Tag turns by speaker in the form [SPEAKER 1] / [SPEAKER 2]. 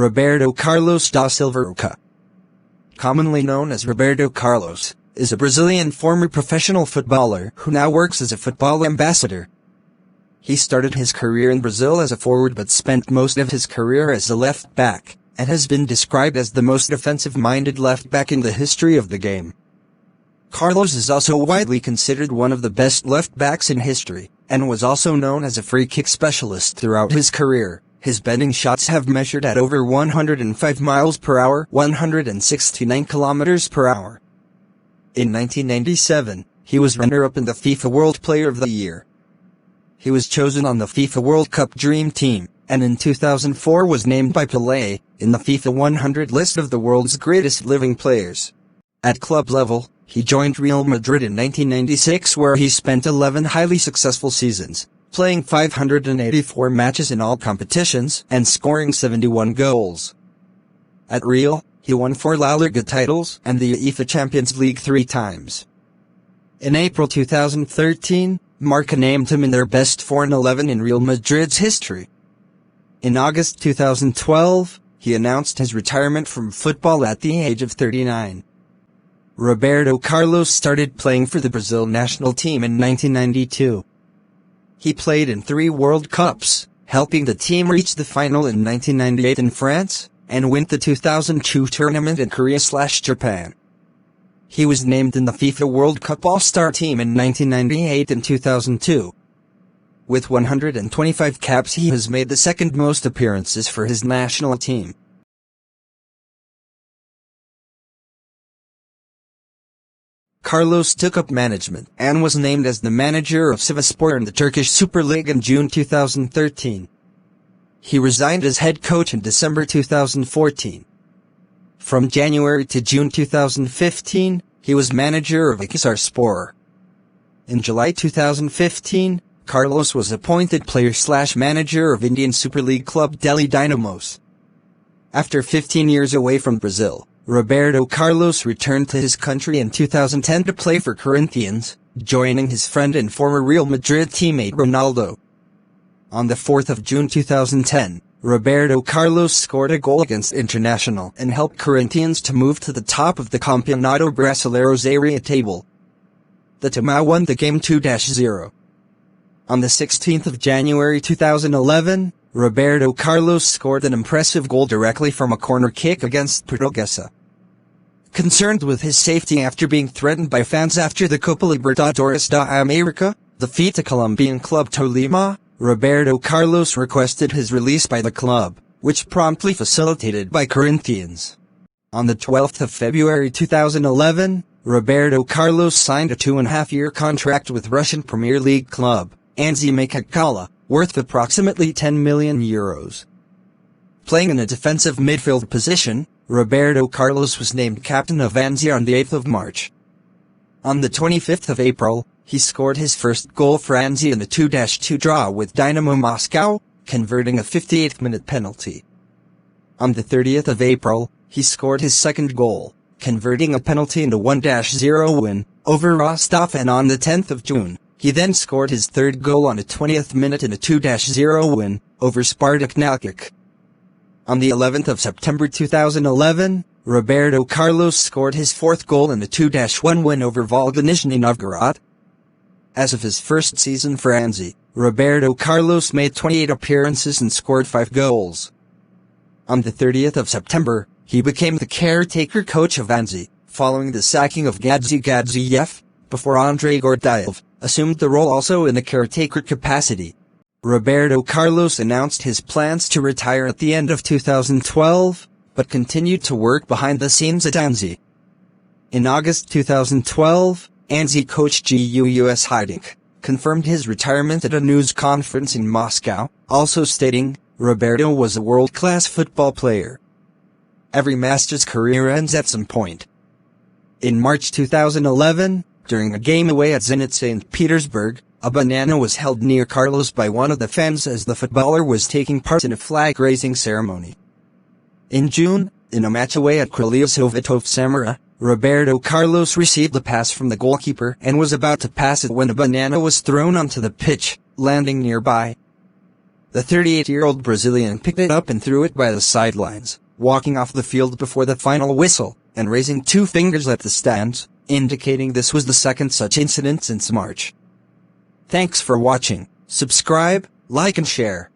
[SPEAKER 1] Roberto Carlos da Silva Roca, commonly known as Roberto Carlos, is a Brazilian former professional footballer who now works as a football ambassador. He started his career in Brazil as a forward but spent most of his career as a left back, and has been described as the most offensive-minded left back in the history of the game. Carlos is also widely considered one of the best left backs in history, and was also known as a free kick specialist throughout his career. His bending shots have measured at over 105 miles per hour, 169 kilometers per hour. In 1997, he was runner-up in the FIFA World Player of the Year. He was chosen on the FIFA World Cup Dream Team, and in 2004 was named by Pelé in the FIFA 100 list of the world's greatest living players. At club level, he joined Real Madrid in 1996, where he spent 11 highly successful seasons, playing 584 matches in all competitions and scoring 71 goals. At Real, he won 4 La Liga titles and the UEFA Champions League 3 times. In April 2013, Marca named him in their best 4-11 in Real Madrid's history. In August 2012, he announced his retirement from football at the age of 39. Roberto Carlos started playing for the Brazil national team in 1992. He played in 3 World Cups, helping the team reach the final in 1998 in France, and win the 2002 tournament in Korea/Japan. He was named in the FIFA World Cup All-Star team in 1998 and 2002. With 125 caps, he has made the second most appearances for his national team. Carlos took up management and was named as the manager of Sivasspor in the Turkish Super League in June 2013. He resigned as head coach in December 2014. From January to June 2015, he was manager of Akhisarspor. In July 2015, Carlos was appointed player/manager of Indian Super League club Delhi Dynamos. After 15 years away from Brazil, Roberto Carlos returned to his country in 2010 to play for Corinthians, joining his friend and former Real Madrid teammate Ronaldo. On the 4th of June 2010, Roberto Carlos scored a goal against Internacional and helped Corinthians to move to the top of the Campeonato Brasileiro Série table. The Timão won the game 2-0. On the 16th of January 2011, Roberto Carlos scored an impressive goal directly from a corner kick against Portuguesa. Concerned with his safety after being threatened by fans after the Copa Libertadores da América, defeat to Colombian club Tolima, Roberto Carlos requested his release by the club, which promptly facilitated by Corinthians. On the 12th of February 2011, Roberto Carlos signed a 2.5-year contract with Russian Premier League club Anzhi Makakala, worth approximately €10 million. Playing in a defensive midfield position, Roberto Carlos was named captain of Anzhi on the 8th of March. On the 25th of April, he scored his first goal for Anzhi in the 2-2 draw with Dynamo Moscow, converting a 58th-minute penalty. On the 30th of April, he scored his second goal, converting a penalty in a 1-0 win over Rostov, and on the 10th of June, he then scored his third goal on a 20th minute in a 2-0 win over Spartak Nalchik. On the 11th of September 2011, Roberto Carlos scored his fourth goal in a 2-1 win over Volga Nizhny Novgorod. As of his first season for Anzhi, Roberto Carlos made 28 appearances and scored 5 goals. On the 30th of September, he became the caretaker coach of Anzhi, following the sacking of Gadzi Gadziev, before Andrei Gordaev assumed the role also in a caretaker capacity. Roberto Carlos announced his plans to retire at the end of 2012, but continued to work behind the scenes at Anzhi. In August 2012, Anzhi coach Gus Hiddink confirmed his retirement at a news conference in Moscow, also stating, "Roberto was a world-class football player. Every master's career ends at some point." In March 2011, during a game away at Zenit St. Petersburg, a banana was held near Carlos by one of the fans as the footballer was taking part in a flag-raising ceremony. In June, in a match away at Krylia Sovetov Samara, Roberto Carlos received a pass from the goalkeeper and was about to pass it when a banana was thrown onto the pitch, landing nearby. The 38-year-old Brazilian picked it up and threw it by the sidelines, walking off the field before the final whistle, and raising two fingers at the stands, indicating this was the second such incident since March. Thanks for watching. Subscribe, like and share.